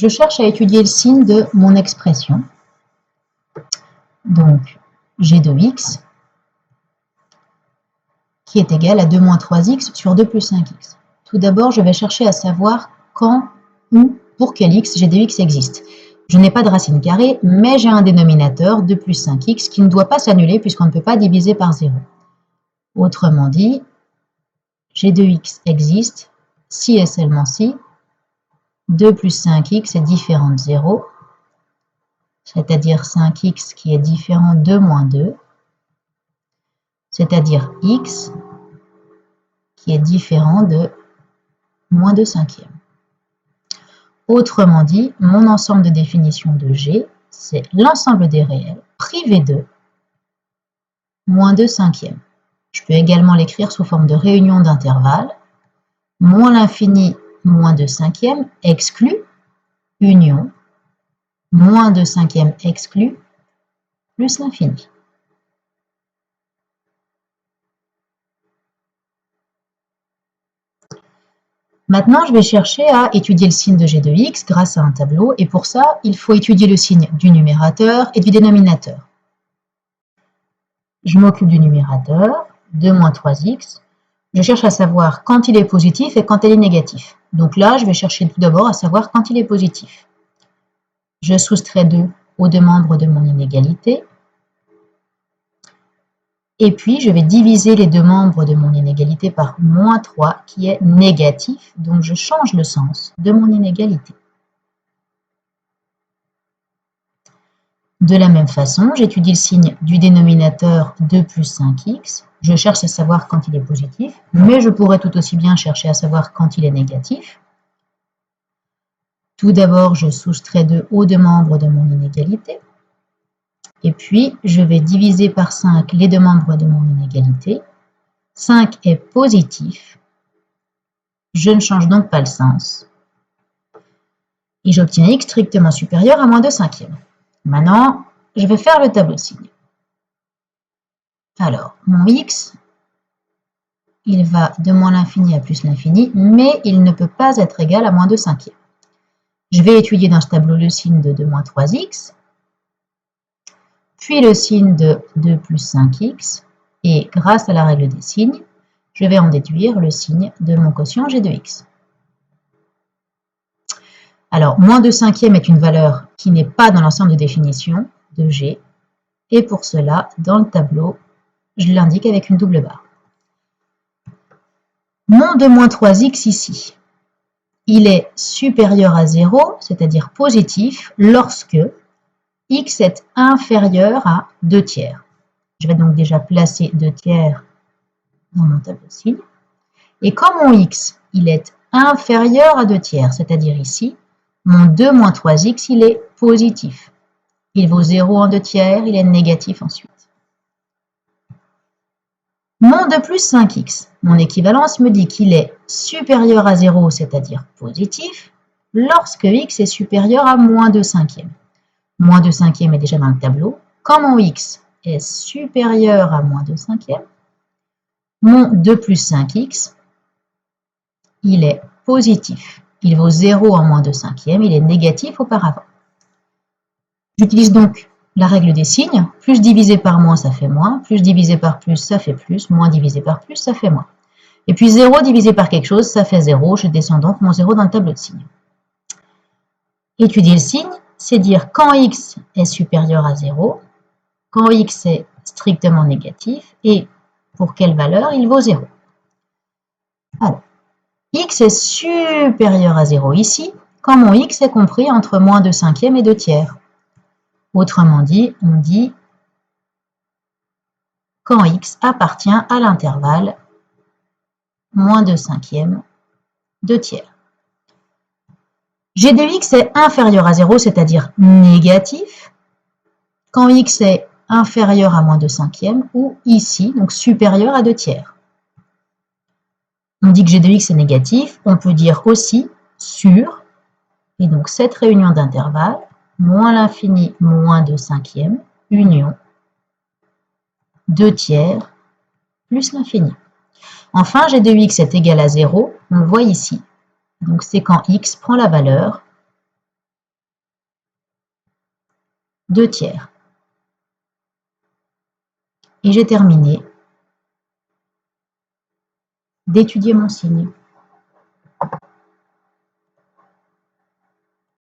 je cherche à étudier le signe de mon expression. Donc, g de x qui est égal à 2 moins 3x sur 2 plus 5x. Tout d'abord, je vais chercher à savoir quand ou pour quel x g de x existe. Je n'ai pas de racine carrée, mais j'ai un dénominateur 2 plus 5x qui ne doit pas s'annuler puisqu'on ne peut pas diviser par 0. Autrement dit, g de x existe si et seulement si 2 plus 5x est différent de 0, c'est-à-dire 5x qui est différent de moins 2, c'est-à-dire x qui est différent de moins 2 cinquièmes. Autrement dit, mon ensemble de définition de G, c'est l'ensemble des réels privé de moins 2 cinquièmes. Je peux également l'écrire sous forme de réunion d'intervalles. Moins l'infini, moins 2 cinquièmes, exclu, union, moins 2 cinquièmes exclu, plus l'infini. Maintenant, je vais chercher à étudier le signe de g de x grâce à un tableau, et pour ça, il faut étudier le signe du numérateur et du dénominateur. Je m'occupe du numérateur, 2 moins 3x. Je cherche à savoir quand il est positif et quand il est négatif. Donc là, je vais chercher tout d'abord à savoir quand il est positif. Je soustrais 2 aux deux membres de mon inégalité. Et puis, je vais diviser les deux membres de mon inégalité par moins 3, qui est négatif. Donc, je change le sens de mon inégalité. De la même façon, j'étudie le signe du dénominateur 2 plus 5x. Je cherche à savoir quand il est positif, mais je pourrais tout aussi bien chercher à savoir quand il est négatif. Tout d'abord, je soustrais 2 aux deux membres de mon inégalité. Et puis, je vais diviser par 5 les deux membres de mon inégalité. 5 est positif. Je ne change donc pas le sens. Et j'obtiens x strictement supérieur à moins 2 cinquièmes. Maintenant, je vais faire le tableau de signes. Alors, mon x, il va de moins l'infini à plus l'infini, mais il ne peut pas être égal à moins 2 cinquièmes. Je vais étudier dans ce tableau le signe de 2 moins 3x, puis le signe de 2 plus 5x, et grâce à la règle des signes, je vais en déduire le signe de mon quotient g de x. Alors, moins 2 cinquièmes est une valeur qui n'est pas dans l'ensemble de définition de g, et pour cela, dans le tableau, je l'indique avec une double barre. Mon 2 moins 3x ici, il est supérieur à 0, c'est-à-dire positif, lorsque x est inférieur à 2 tiers. Je vais donc déjà placer 2 tiers dans mon tableau de signes. Et quand mon x il est inférieur à 2 tiers, c'est-à-dire ici, mon 2 moins 3x il est positif. Il vaut 0 en 2 tiers, il est négatif ensuite. Mon 2 plus 5x, mon équivalence me dit qu'il est supérieur à 0, c'est-à-dire positif, lorsque x est supérieur à moins 2 cinquièmes. Moins 2 cinquièmes est déjà dans le tableau. Quand mon x est supérieur à moins 2 cinquièmes, mon 2 plus 5x, il est positif. Il vaut 0 en moins 2 cinquièmes, il est négatif auparavant. J'utilise donc la règle des signes. Plus divisé par moins, ça fait moins. Plus divisé par plus, ça fait plus. Moins divisé par plus, ça fait moins. Et puis 0 divisé par quelque chose, ça fait 0. Je descends donc mon 0 dans le tableau de signes. Étudier le signe, c'est dire quand x est supérieur à 0, quand x est strictement négatif, et pour quelle valeur il vaut 0. Alors, x est supérieur à 0 ici, quand mon x est compris entre moins 2 cinquièmes et 2 tiers. Autrement dit, on dit quand x appartient à l'intervalle moins 2 cinquièmes, 2 tiers. G de x est inférieur à 0, c'est-à-dire négatif, quand x est inférieur à moins 2 cinquièmes, ou ici, donc supérieur à 2 tiers. On dit que g de x est négatif, on peut dire aussi sur, et donc cette réunion d'intervalles, moins l'infini, moins 2 cinquièmes, union, 2 tiers, plus l'infini. Enfin, g de x est égal à 0, on le voit ici. Donc c'est quand x prend la valeur 2 tiers. Et j'ai terminé d'étudier mon signe.